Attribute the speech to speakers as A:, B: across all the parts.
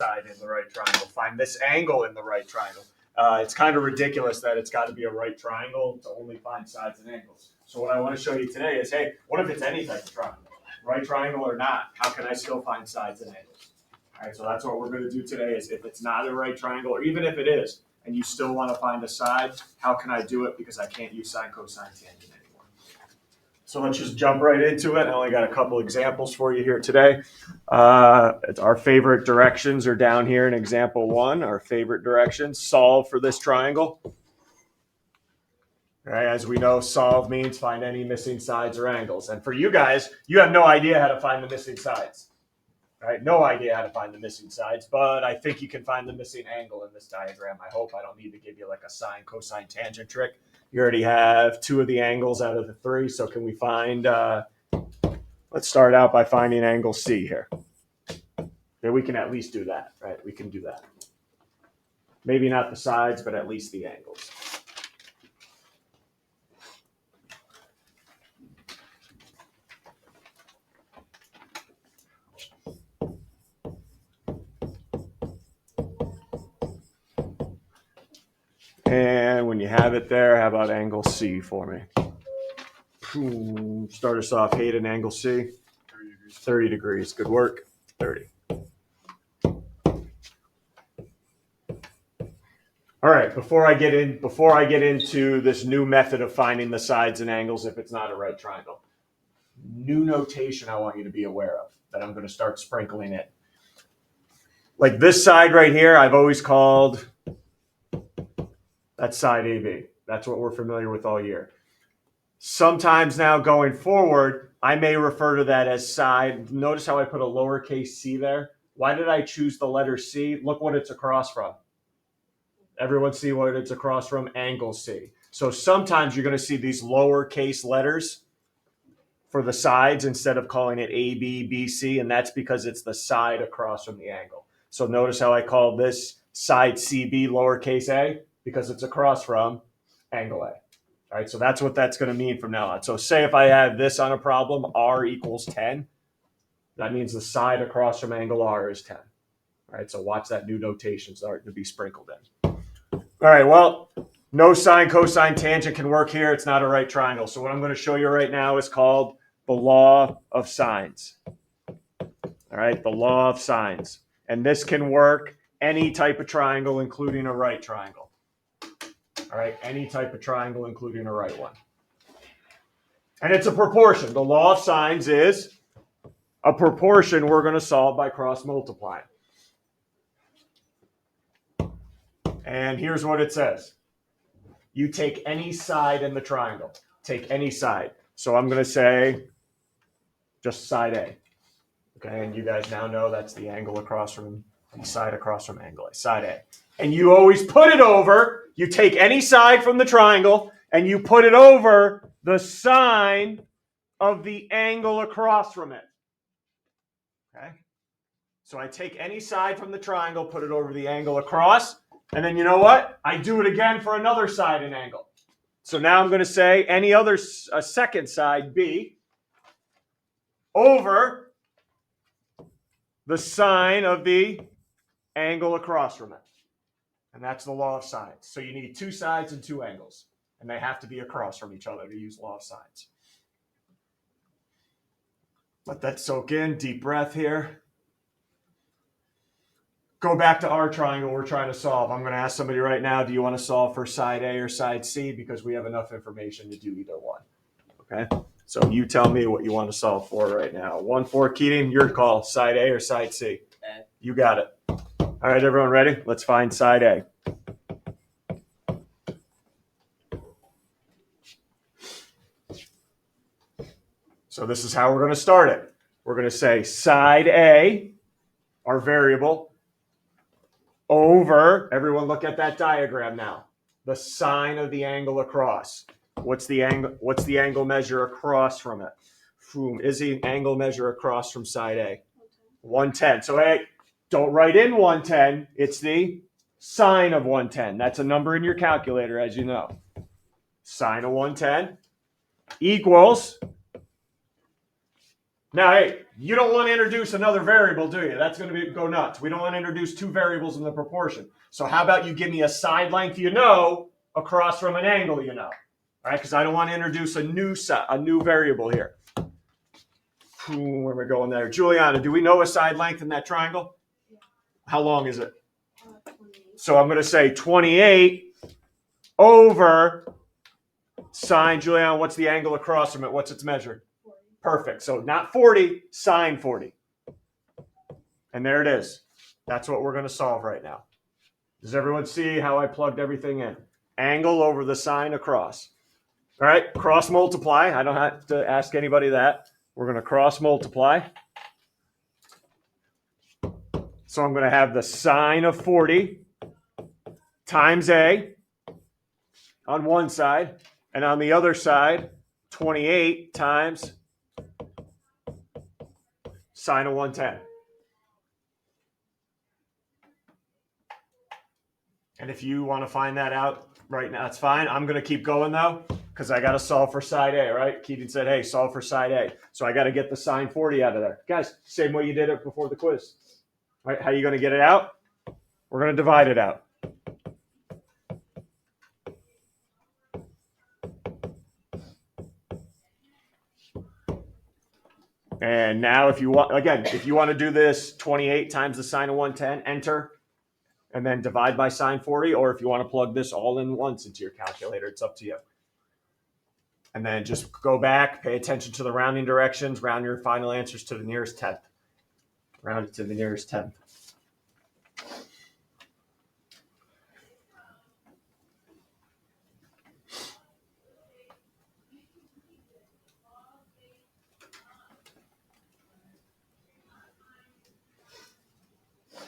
A: side in the right triangle, find this angle in the right triangle. It's kind of ridiculous that it's got to be a right triangle to only find sides and angles. So what I want to show you today is, hey, what if it's any type of triangle? Right triangle or not, how can I still find sides and angles? All right, so that's what we're going to do today is if it's not a right triangle, or even if it is, and you still want to find a side, how can I do it? Because I can't use sine, cosine, tangent anymore. So let's just jump right into it. I only got a couple examples for you here today. Our favorite directions are down here in example 1. Our favorite directions, solve for this triangle. All right, as we know, solve means find any missing sides or angles. And for you guys, you have no idea how to find the missing sides. Right? No idea how to find the missing sides, but I think you can find the missing angle in this diagram. I hope I don't need to give you like a sine, cosine, tangent trick. You already have 2 of the angles out of the 3. So can we find, let's start out by finding angle C here. Yeah, we can at least do that, right? We can do that. Maybe not the sides, but at least the angles. And when you have it there, how about angle C for me? Start us off, Hayden, angle C. 30 degrees. Good work. 30. All right, before I get into this new method of finding the sides and angles if it's not a right triangle, new notation I want you to be aware of that I'm going to start sprinkling in. Like this side right here, I've always called that side AB. That's what we're familiar with all year. Sometimes now going forward, I may refer to that as side. Notice how I put a lowercase c there? Why did I choose the letter C? Look what it's across from. Everyone see what it's across from? Angle C. So sometimes you're going to see these lowercase letters for the sides instead of calling it AB, BC, and that's because it's the side across from the angle. So notice how I call this side CB lowercase a, because it's across from angle A. All right, so that's what that's going to mean from now on. So say if I have this on a problem, R equals 10, that means the side across from angle R is 10. All right, so watch that new notation starting to be sprinkled in. All right, well, no sine, cosine, tangent can work here. It's not a right triangle. So what I'm going to show you right now is called the law of sines. All right, the law of sines. And this can work any type of triangle, including a right triangle. All right, any type of triangle, including a right one. And it's a proportion. The law of sines is a proportion we're going to solve by cross multiplying. And here's what it says. You take any side in the triangle. Take any side. So I'm going to say just side A. Okay, and you guys now know that's the angle across from the side across from angle A, side A. And you always put it over, you take any side from the triangle, and you put it over the sine of the angle across from it. Okay? So I take any side from the triangle, put it over the angle across, and then you know what? I do it again for another side and angle. So now I'm going to say any other second side, B, over the sine of the angle across from it. And that's the law of sines. So you need 2 sides and 2 angles. And they have to be across from each other to use law of sines. Let that soak in. Deep breath here. Go back to our triangle we're trying to solve. I'm going to ask somebody right now, do you want to solve for side A or side C? Because we have enough information to do either one. Okay? So you tell me what you want to solve for right now. 1-4, Keating, your call. Side A or side C? A. You got it. All right, everyone ready? Let's find side A. So this is how we're going to start it. We're going to say side A, our variable, over, everyone look at that diagram now, the sine of the angle across. What's the angle measure across from it? Is the angle measure across from side A? 110. So hey, don't write in 110. It's the sine of 110. That's a number in your calculator, as you know. Sine of 110 equals. Now, hey, you don't want to introduce another variable, do you? That's going to go nuts. We don't want to introduce two variables in the proportion. So how about you give me a side length you know across from an angle you know? All right, because I don't want to introduce a new variable here. Where am I going there? Juliana, do we know a side length in that triangle?
B: Yeah.
A: How long is it?
B: 28.
A: So I'm going to say 28 over sine, Juliana, what's the angle across from it? What's its measure?
B: 40.
A: Perfect. So not 40, sine 40. And there it is. That's what we're going to solve right now. Does everyone see how I plugged everything in? Angle over the sine across. All right, cross multiply. I don't have to ask anybody that. We're going to cross multiply. So I'm going to have the sine of 40 times A on one side, and on the other side, 28 times sine of 110. And if you want to find that out right now, that's fine. I'm going to keep going though, because I got to solve for side A, right? Keaton said, hey, solve for side A. So I got to get the sine 40 out of there. Guys, same way you did it before the quiz. All right, how are you going to get it out? We're going to divide it out. And now if you want, again, if you want to do this 28 times the sine of 110, enter, and then divide by sine 40, or if you want to plug this all in once into your calculator, it's up to you. And then just go back, pay attention to the rounding directions, round your final answers to the nearest tenth. Round it to the nearest tenth.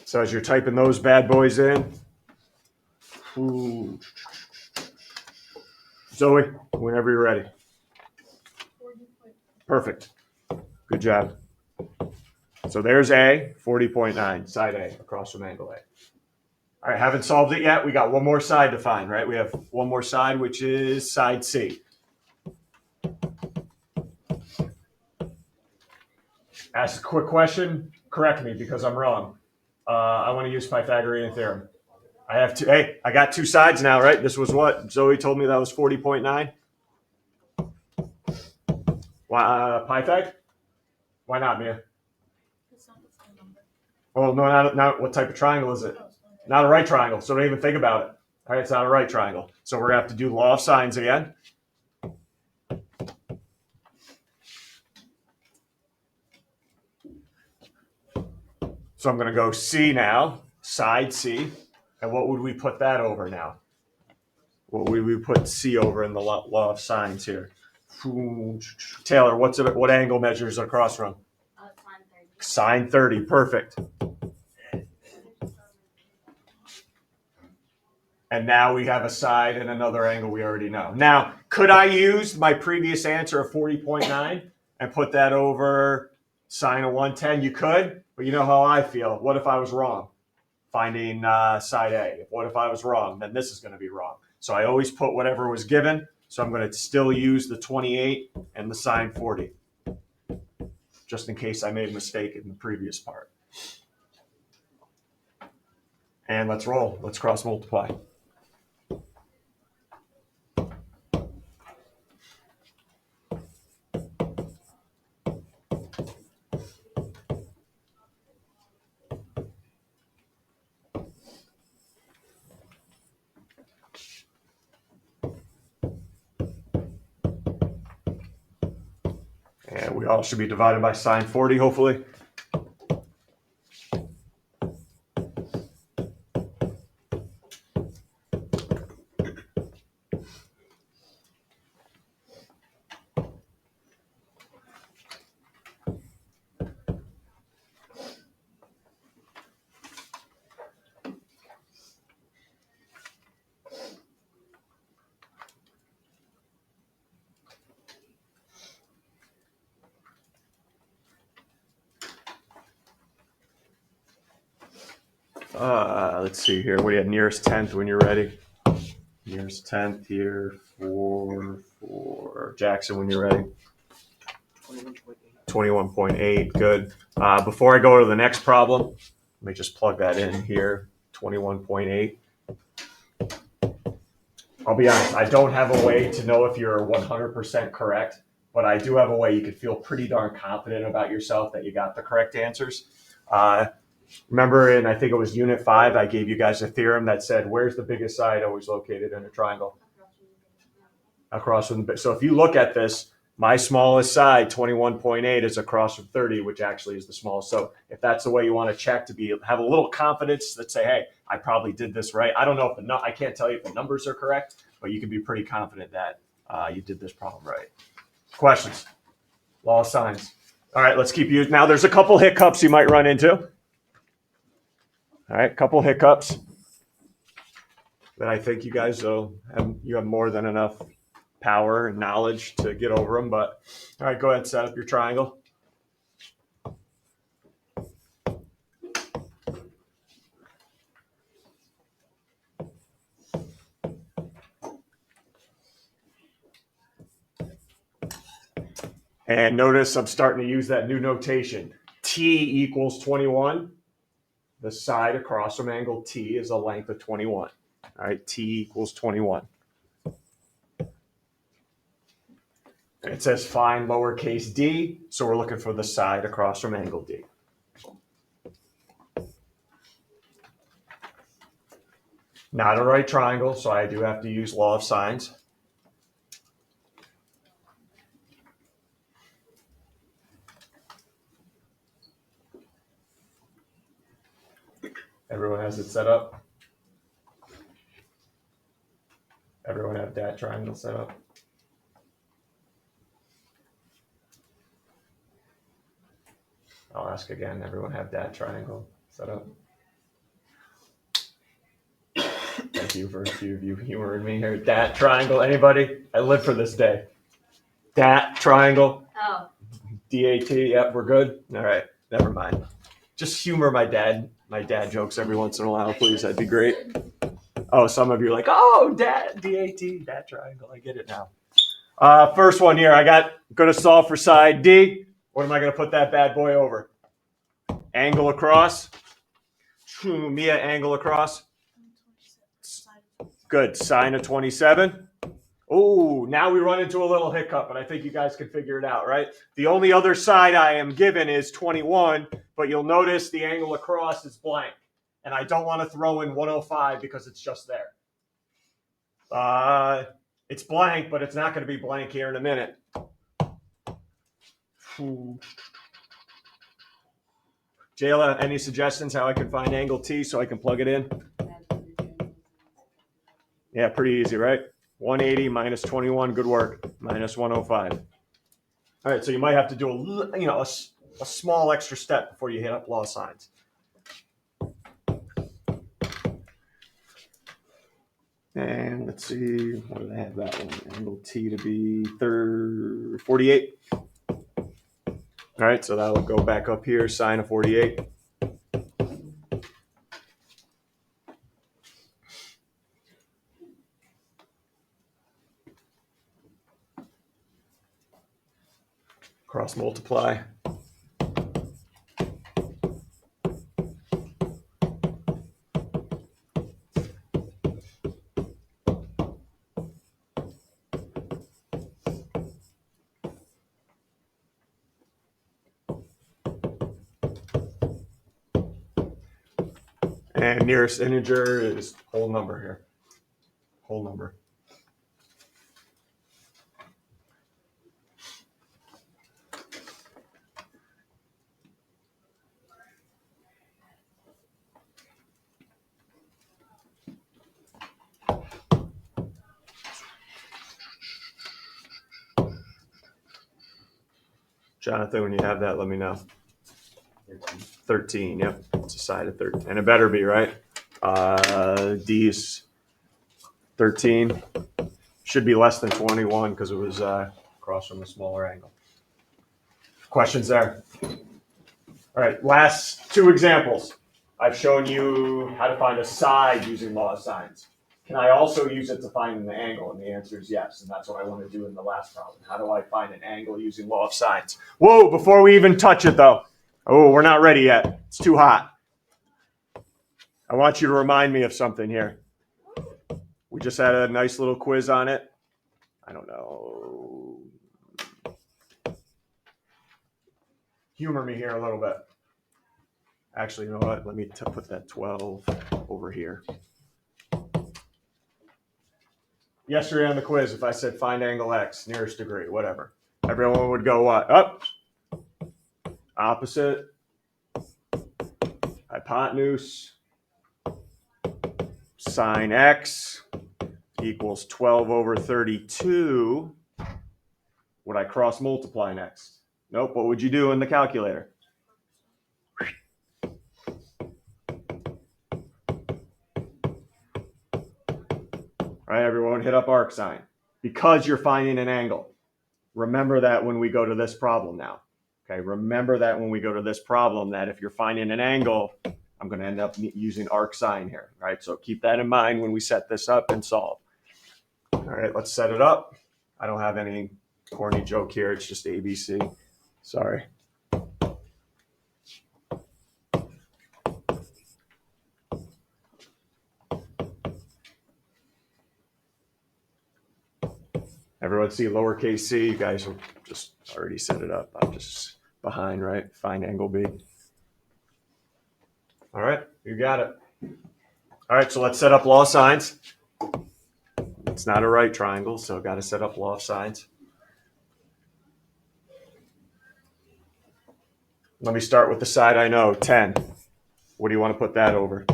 A: So as you're typing those bad boys in, Zoe, whenever you're ready.
B: 40.
A: Perfect. Good job. So there's A, 40.9, side A, across from angle A. All right, haven't solved it yet. We got one more side to find, right? We have one more side, which is side C. Ask a quick question. Correct me because I'm wrong. I want to use Pythagorean theorem. I have two. Hey, I got two sides now, right? This was what? Zoe told me that was 40.9. Why, Pythag? Why not, Mia?
B: It's not the same number.
A: Oh, no, not what type of triangle is it?
B: Oh, it's not.
A: Not a right triangle, so don't even think about it. All right, it's not a right triangle. So we're going to have to do law of sines again. So I'm going to go C now, side C. And what would we put that over now? What would we put C over in the law of sines here? Taylor, what angle measures it across from?
B: Sine 30.
A: Sine 30, perfect. And now we have a side and another angle we already know. Now, could I use my previous answer of 40.9 and put that over sine of 110? You could, but you know how I feel. What if I was wrong? Finding side A. What if I was wrong? Then this is going to be wrong. So I always put whatever was given. So I'm going to still use the 28 and the sine 40, just in case I made a mistake in the previous part. And let's roll. Let's cross multiply. And we all should be divided by sine 40, hopefully. Let's see here. What do you have? Nearest tenth when you're ready. Nearest tenth here for Jackson when you're ready. 21.8, good. Before I go to the next problem, let me just plug that in here, 21.8. I'll be honest, I don't have a way to know if you're 100% correct, but I do have a way you could feel pretty darn confident about yourself that you got the correct answers. Remember in, I think it was Unit 5, I gave you guys a theorem that said, where's the biggest side always located in a triangle? Across from the, so if you look at this, my smallest side, 21.8, is across from 30, which actually is the smallest. So if that's the way you want to check to have a little confidence that say, hey, I probably did this right. I don't know if I can't tell you if the numbers are correct, but you can be pretty confident that you did this problem right. Questions? Law of signs. All right, let's keep using. Now there's a couple hiccups you might run into. All right, couple hiccups that I think you guys will have more than enough power and knowledge to get over them. But all right, go ahead, set up your triangle. And notice I'm starting to use that new notation. T equals 21. The side across from angle T is a length of 21. All right, T equals 21. It says find lowercase d, so we're looking for the side across from angle D. Not a right triangle, so I do have to use law of signs. Everyone has it set up? Everyone have that triangle set up? I'll ask again. Everyone have that triangle set up? Thank you for a few of you humoring me here. Dat triangle. Anybody? I live for this day. Dat triangle.
B: Oh.
A: DAT. Yep, we're good. All right. Never mind. Just humor my dad jokes every once in a while, please. That'd be great. Oh, some of you are like, oh, DAT, dat triangle. I get it now. First one here. Going to solve for side D. What am I going to put that bad boy over? Angle across. Mia, angle across. Good. Sine of 27. Oh, now we run into a little hiccup, but I think you guys can figure it out, right? The only other side I am given is 21, but you'll notice the angle across is blank. And I don't want to throw in 105 because it's just there. It's blank, but it's not going to be blank here in a minute. Jayla, any suggestions how I can find angle T so I can plug it in? Yeah, pretty easy, right? 180 minus 21, good work, minus 105. All right, so you might have to do a small extra step before you hit up law signs. And let's see, what did I have that one? Angle T to be 48. All right, so that'll go back up here, sine of 48. Cross multiply. And nearest integer is whole number here. Whole number. Jonathan, when you have that, let me know. 13, yep. It's a side of 13. And it better be, right? D is 13. Should be less than 21 because it was across from a smaller angle. Questions there? All right, last two examples. I've shown you how to find a side using law of signs. Can I also use it to find an angle? And the answer is yes. And that's what I want to do in the last problem. How do I find an angle using law of sines? Whoa, before we even touch it though. Oh, we're not ready yet. It's too hot. I want you to remind me of something here. We just had a nice little quiz on it. I don't know. Humor me here a little bit. Actually, you know what? Let me put that 12 over here. Yesterday on the quiz, if I said find angle x, nearest degree, whatever, everyone would go what? Up. Opposite. Hypotenuse. Sine x equals 12 over 32. Would I cross multiply next? Nope. What would you do in the calculator? All right, everyone, hit up arcsine. Because you're finding an angle. Remember that when we go to this problem now. Okay, remember that when we go to this problem, that if you're finding an angle, I'm going to end up using arcsine here. All right, so keep that in mind when we set this up and solve. All right, let's set it up. I don't have any corny joke here. It's just ABC. Sorry. Everyone see lowercase c? You guys will just already set it up. I'm just behind, right? Find angle B. All right, you got it. All right, so let's set up law of sines. It's not a right triangle, so got to set up law of sines. Let me start with the side I know, 10. What do you want to put that over?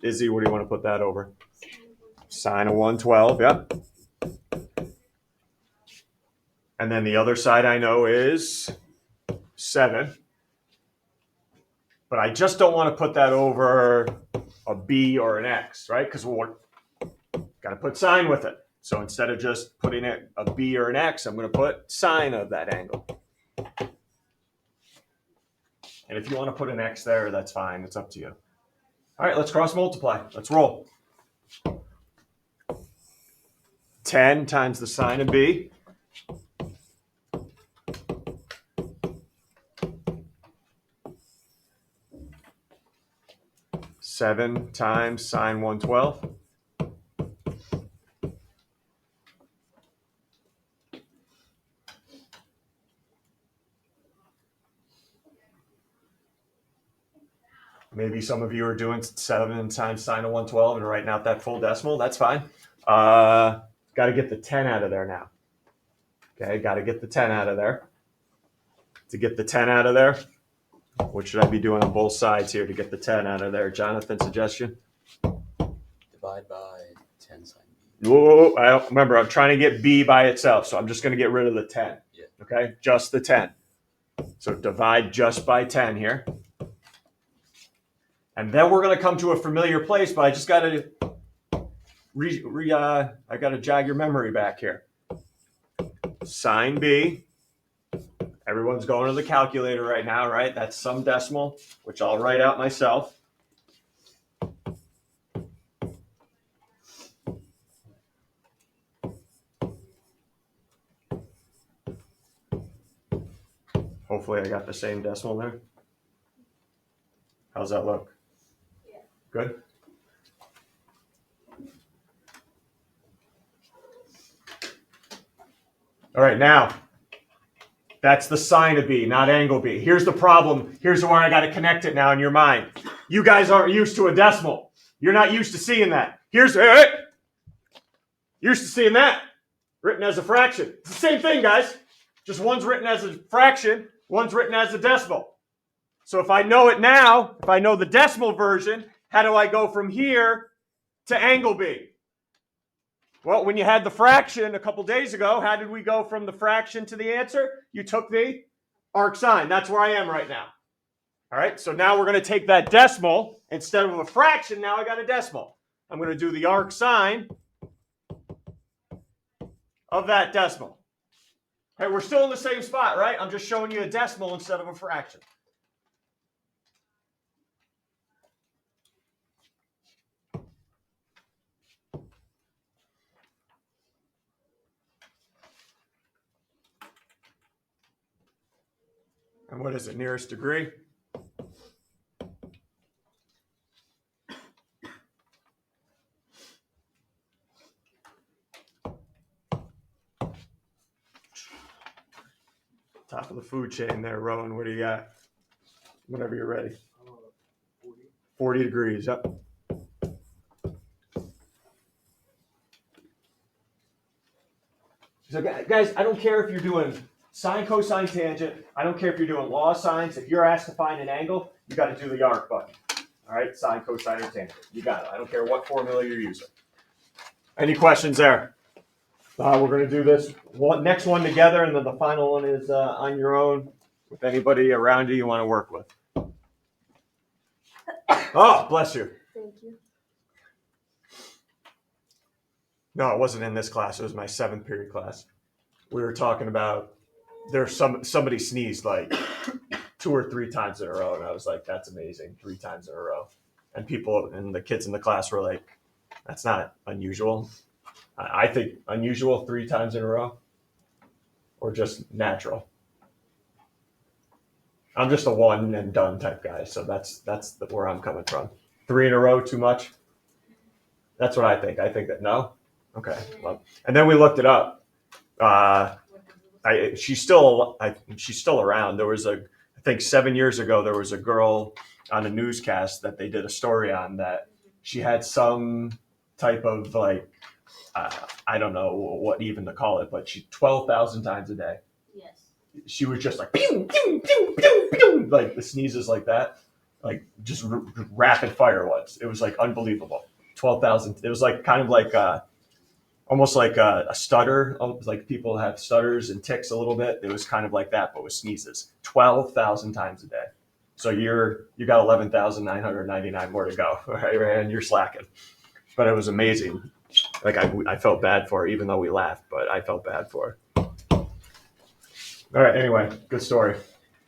A: Izzy, what do you want to put that over? Sine of 112, yep. And then the other side I know is 7. But I just don't want to put that over a b or an x, right? Because we're got to put sine with it. So instead of just putting it a b or an x, I'm going to put sine of that angle. And if you want to put an x there, that's fine. It's up to you. All right, let's cross multiply. Let's roll. 10 times the sine of b. Seven times sine 112. Maybe some of you are doing 7 times sine of 112 and writing out that full decimal. That's fine. Got to get the 10 out of there now. Okay, got to get the 10 out of there. To get the 10 out of there, what should I be doing on both sides here to get the 10 out of there? Jonathan, suggestion?
C: Divide by 10 sine b.
A: Whoa, I don't remember. I'm trying to get b by itself, so I'm just going to get rid of the 10.
C: Yeah.
A: Okay, just the 10. So divide just by 10 here. And then we're going to come to a familiar place, but I just got to I got to jog your memory back here. Sine b. Everyone's going to the calculator right now, right? That's some decimal, which I'll write out myself. Hopefully I got the same decimal there. How's that look?
B: Yeah.
A: Good? All right, now, that's the sine of b, not angle b. Here's the problem. Here's where I got to connect it now in your mind. You guys aren't used to a decimal. You're not used to seeing that. Used to seeing that written as a fraction. It's the same thing, guys. Just one's written as a fraction, one's written as a decimal. So if I know it now, if I know the decimal version, how do I go from here to angle b? Well, when you had the fraction a couple days ago, how did we go from the fraction to the answer? You took the arcsine. That's where I am right now. All right, so now we're going to take that decimal. Instead of a fraction, now I got a decimal. I'm going to do the arcsine of that decimal. Hey, we're still in the same spot, right? I'm just showing you a decimal instead of a fraction. And what is it, nearest degree? Top of the food chain there, Rowan. What do you got? Whenever you're ready. 40 degrees, yep. So guys, I don't care if you're doing sine, cosine, tangent. I don't care if you're doing law of sines. If you're asked to find an angle, you got to do the arc button. All right, sine, cosine, or tangent. You got it. I don't care what formula you're using. Any questions there? We're going to do this next one together, and then the final one is on your own with anybody around you want to work with. Oh, bless you.
B: Thank you.
A: No, it wasn't in this class. It was my 7th period class. We were talking about somebody sneezed like 2 or 3 times in a row, and I was like, "That's amazing, 3 times in a row." And people and the kids in the class were like, "That's not unusual." I think unusual 3 times in a row, or just natural. I'm just a one and done type guy, so that's where I'm coming from. 3 in a row, too much. That's what I think. I think that no. Okay. Well, and then we looked it up. She's still around. There was I think 7 years ago, there was a girl on a newscast that they did a story on that she had some type of like, I don't know what even to call it, but she 12,000 times a day.
B: Yes.
A: She was just like, pew, pew, pew, pew, pew, like the sneezes like that, like just rapid fire ones. It was like unbelievable. 12,000. It was like kind of like almost like a stutter. Like people have stutters and tics a little bit. It was kind of like that, but with sneezes. 12,000 times a day. So you got 11,999 more to go, right? And you're slacking. But it was amazing. Like I felt bad for her, even though we laughed, but I felt bad for her. All right. Anyway, good story.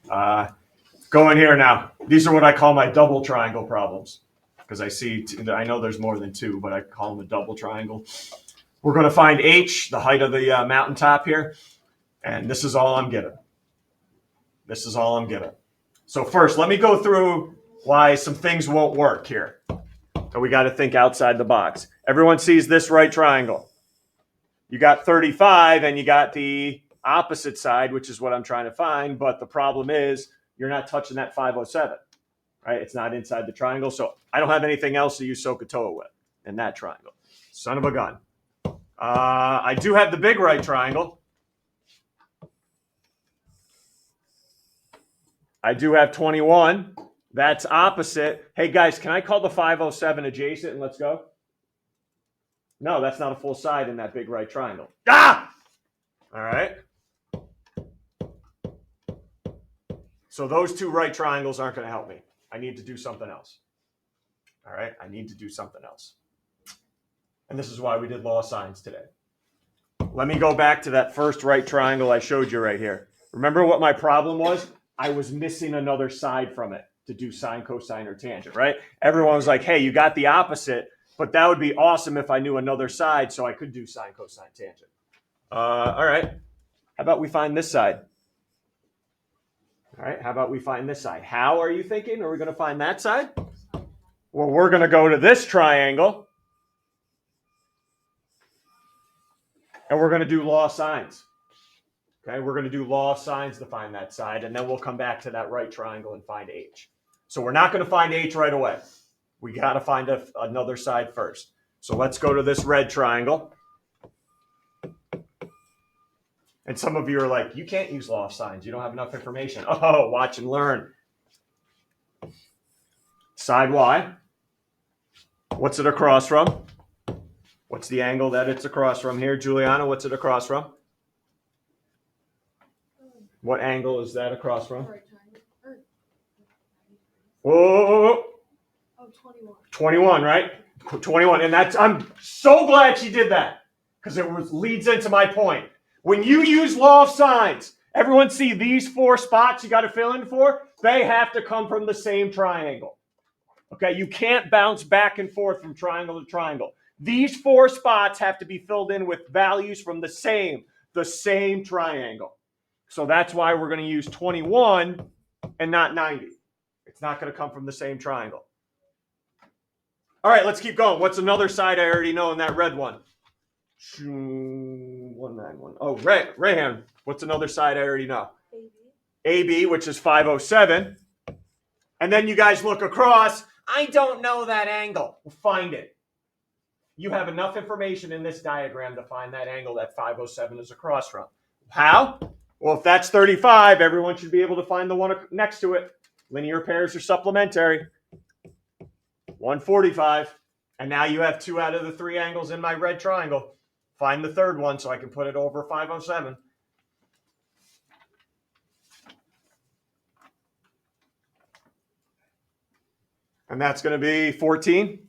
A: Go in here now. These are what I call my double triangle problems, because I know there's more than 2, but I call them a double triangle. We're going to find H, the height of the mountaintop here, and this is all I'm given. This is all I'm given. So first, let me go through why some things won't work here. So we got to think outside the box. Everyone sees this right triangle. You got 35, and you got the opposite side, which is what I'm trying to find, but the problem is you're not touching that 507, right? It's not inside the triangle, so I don't have anything else to use SOHCAHTOA with in that triangle. Son of a gun. I do have the big right triangle. I do have 21. That's opposite. Hey, guys, can I call the 507 adjacent and let's go? No, that's not a full side in that big right triangle. Ah! All right. So those 2 right triangles aren't going to help me. I need to do something else. All right. I need to do something else. And this is why we did law of sines today. Let me go back to that first right triangle I showed you right here. Remember what my problem was? I was missing another side from it to do sine, cosine, or tangent, right? Everyone was like, hey, you got the opposite, but that would be awesome if I knew another side so I could do sine, cosine, tangent. All right. How about we find this side? All right. How about we find this side? How are you thinking? Are we going to find that side? Well, we're going to go to this triangle. And we're going to do law of sines. Okay, we're going to do law of sines to find that side, and then we'll come back to that right triangle and find H. So we're not going to find H right away. We got to find another side first. So let's go to this red triangle. And some of you are like, you can't use law of sines. You don't have enough information. Oh, watch and learn. Side Y. What's it across from? What's the angle that it's across from here? Juliana, what's it across from? What angle is that across from? Whoa.
B: Oh, 21.
A: 21, right? 21. And I'm so glad she did that, because it leads into my point. When you use law of sines, everyone see these 4 spots you got to fill in for? They have to come from the same triangle. Okay, you can't bounce back and forth from triangle to triangle. These 4 spots have to be filled in with values from the same triangle. So that's why we're going to use 21 and not 90. It's not going to come from the same triangle. All right, let's keep going. What's another side I already know in that red one? 191. Oh, Rayhan, what's another side I already know? AB, which is 507. And then you guys look across. I don't know that angle. We'll find it. You have enough information in this diagram to find that angle that 507 is across from. How? Well, if that's 35, everyone should be able to find the one next to it. Linear pairs are supplementary. 145. And now you have 2 out of the 3 angles in my red triangle. Find the third one so I can put it over 507. And that's going to be 14.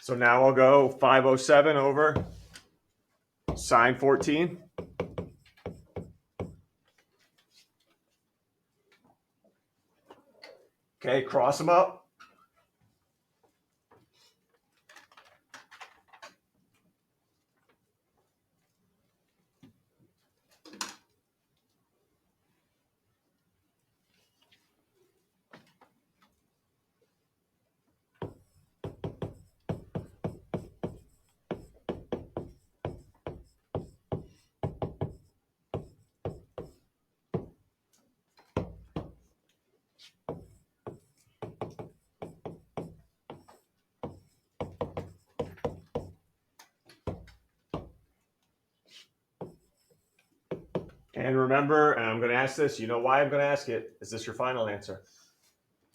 A: So now I'll go 507 over sine 14. Okay, cross them up. And remember, and I'm going to ask this, you know why I'm going to ask it. Is this your final answer?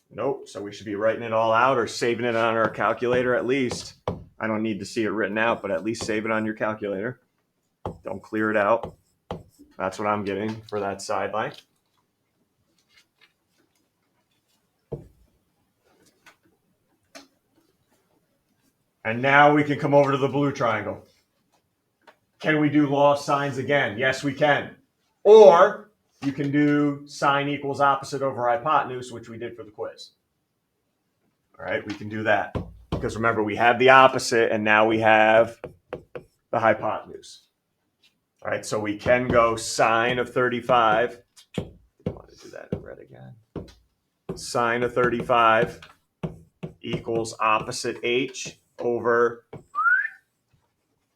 A: Nope. So we should be writing it all out or saving it on our calculator at least. I don't need to see it written out, but at least save it on your calculator. Don't clear it out. That's what I'm getting for that sideline. And now we can come over to the blue triangle. Can we do law of sines again? Yes, we can. Or you can do sine equals opposite over hypotenuse, which we did for the quiz. All right, we can do that. Because remember, we have the opposite, and now we have the hypotenuse. All right, so we can go sine of 35. I want to do that in red again. Sine of 35 equals opposite h over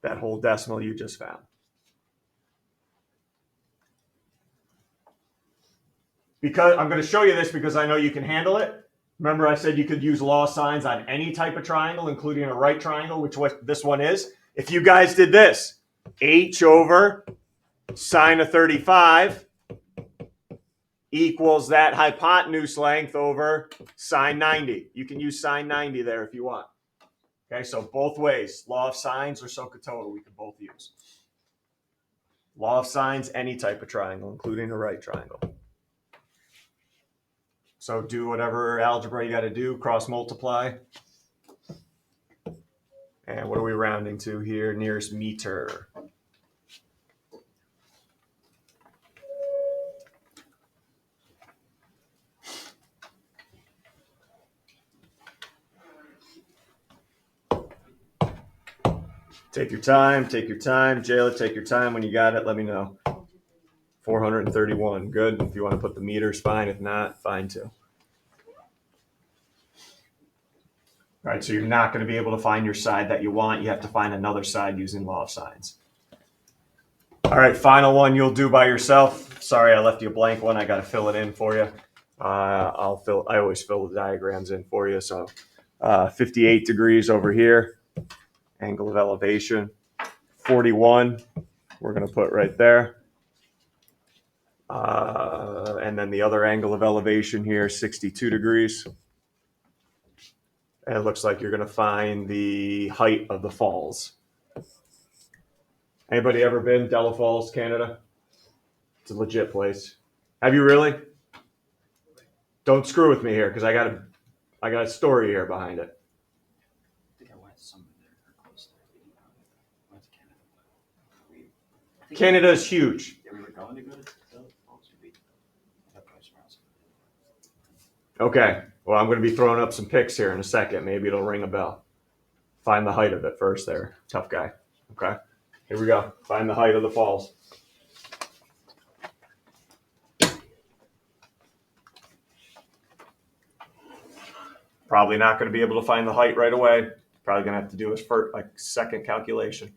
A: that whole decimal you just found. Because I'm going to show you this because I know you can handle it. Remember I said you could use law of sines on any type of triangle, including a right triangle, which what this one is. If you guys did this, h over sine of 35 equals that hypotenuse length over sine 90. You can use sine 90 there if you want. Okay, so both ways, law of sines or SOHCAHTOA, we can both use. Law of sines, any type of triangle, including a right triangle. So do whatever algebra you got to do, cross multiply. And what are we rounding to here? Nearest meter. Take your time, take your time. Jayla, take your time. When you got it, let me know. 431, good. If you want to put the meters, fine. If not, fine too. All right, so you're not going to be able to find your side that you want. You have to find another side using law of sines. All right, final one you'll do by yourself. Sorry, I left you a blank one. I got to fill it in for you. I always fill the diagrams in for you. So 58 degrees over here, angle of elevation. 41, we're going to put right there. And then the other angle of elevation here, 62 degrees. And it looks like you're going to find the height of the falls. Anybody ever been Della Falls, Canada? It's a legit place. Have you really? Don't screw with me here because I got a story here behind it.
C: I think I went somewhere there or close there. I went to Canada.
A: Canada is huge.
C: Yeah, we were going to go to the Falls.
A: Okay. Well, I'm going to be throwing up some pics here in a second. Maybe it'll ring a bell. Find the height of it first there. Tough guy. Okay. Here we go. Find the height of the falls. Probably not going to be able to find the height right away. Probably going to have to do a first, like second calculation.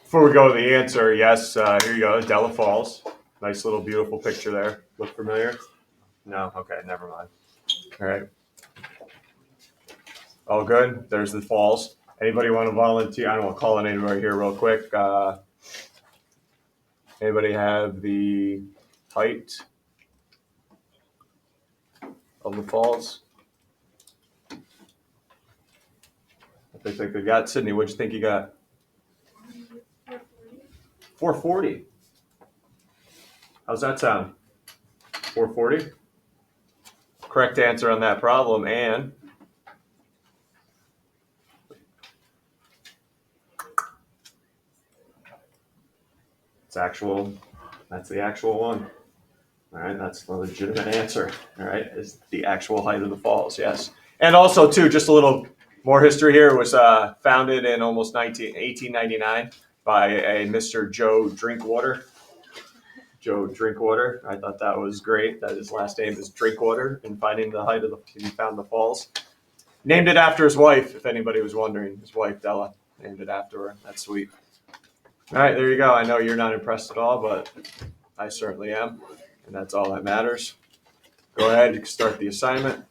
A: Before we go to the answer, yes, here you go, Della Falls. Nice little beautiful picture there. Look familiar? No? Okay, never mind. All right. All good? There's the falls. Anybody want to volunteer? I don't want to call on anybody here real quick. Anybody have the height of the falls? I think they got. Sydney, what'd you think you got? 440. How's that sound? 440? Correct answer on that problem, and that's the actual one. All right, that's the legitimate answer. All right, is the actual height of the falls, yes. And also, too, just a little more history here. It was founded in almost 1899 by a Mr. Joe Drinkwater. Joe Drinkwater. I thought that was great that his last name is Drinkwater, and finding the height of he found the falls. Named it after his wife, if anybody was wondering. His wife, Della, named it after her. That's sweet. All right, there you go. I know you're not impressed at all, but I certainly am, and that's all that matters. Go ahead, you can start the assignment.